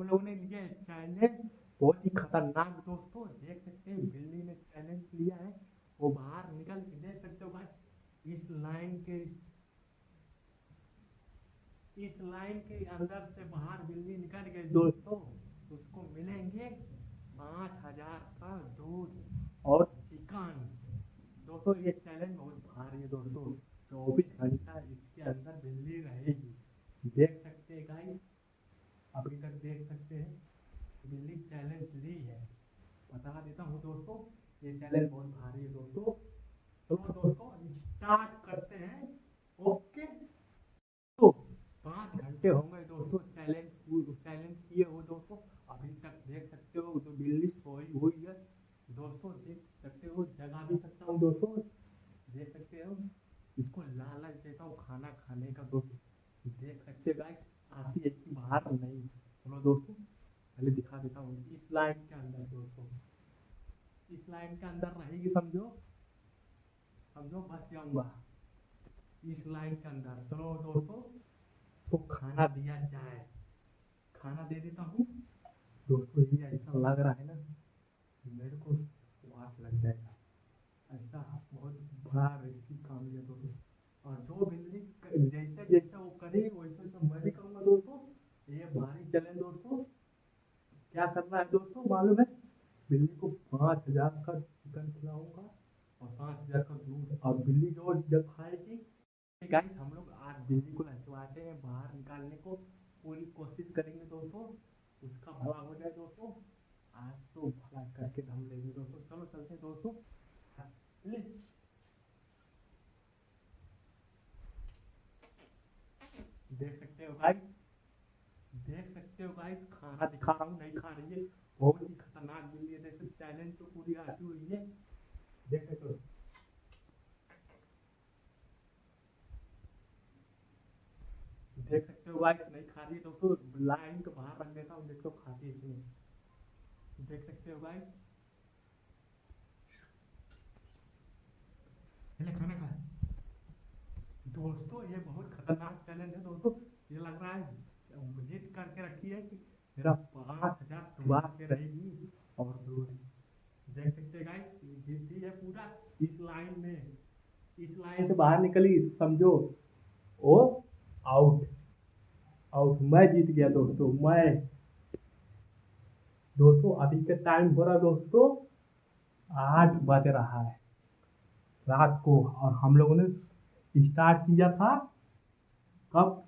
लोगों ने लिया है चैलेंज, बहुत ही खतरनाक दोस्तों। देख सकते हैं बिल्ली ने चैलेंज लिया है, वो बाहर निकल के देख सकते हो भाई, इस लाइन के अंदर से बाहर बिल्ली निकल गई दोस्तों। उसको मिलेंगे 5,000 का दूध और चिकन। दोस्तों ये चैलेंज बहुत भारी है दोस्तों, 24 घंटा इसके अंदर बिल्ली रहेगी। देख सकते हैं गाइस, अभी तक देख सकते हैं बिल्ली चैलेंज ली है। बता देता हूँ दोस्तों, ये चैलेंज बहुत भारी है दोस्तों। तो दोस्तों स्टार्ट करते हैं। ओके, तो 5 घंटे हो गए दोस्तों चैलेंज किए हो दोस्तों। अभी तक देख सकते हो तो बिल्ली सोई हुई है दोस्तों। देख सकते हो, जगा भी सकता हूँ दोस्तों, देख सकते हो। इसको लालच देता हूँ खाना खाने का दोस्तों। देख सकते हो गाइस, आती है कि बाहर नहीं। चलो दोस्तों पहले दिखा देता हूँ इस लाइन के अंदर दोस्तों, इस लाइन के अंदर रहेगी, समझो समझो, बच जाऊंगा इस लाइन के अंदर। चलो दोस्तों तो खाना दिया जाए, खाना दे देता हूँ दोस्तों। ये ऐसा लग रहा है ना मेरे को वाट लग जाएगा, ऐसा बहुत बड़ा रिस्की काम लिया दोस्तों। और जो बिल्ली जैसे जैसे वो करे वैसे वैसे मैं भी करूँगा दोस्तों। ये भारी चैलेंज दोस्तों। क्या करना है दोस्तों मालूम है, बिल्ली को 5,000 का चिकन खिलाऊंगा और 5,000 का दूध। और बिल्ली जो जब खाएगी, गाइस हम लोग आज बिल्ली को लंचवाते हैं, बाहर निकालने को पूरी कोशिश करेंगे दोस्तों, उसका भला हो जाए दोस्तों। आज तो भला करके हम लेंगे दोस्तों। चलो चलते हैं दोस्तों। ले, देख सकते हो भाई, देख सकते हो गाइस, खाना दिखा रहा हूँ, नहीं खा रही है। बहुत ही खतरनाक बिल्ली है, जैसे चैलेंज तो पूरी आती हुई है। देख सकते हो, देख सकते हो गाइस, नहीं खा रही है दोस्तों। लाइन के बाहर रख देता हूँ, देखो खाती है कि नहीं। देख सकते हो गाइस, पहले खाना खा। दोस्तों ये बहुत खतरनाक चैलेंज है दोस्तों। ये लग रहा है जिद करके रखी है कि मेरा 5,000 डुबा के रहेगी। और दूध देख सकते हैं गाइस, जिद्दी है पूरा। इस लाइन में, इस लाइन से बाहर निकली समझो, ओ आउट, आउट। मैं जीत गया दोस्तों, मैं। दोस्तों अभी का टाइम हो रहा दोस्तों 8 बज रहा है रात को। और हम लोगों ने स्टार्ट किया था कब,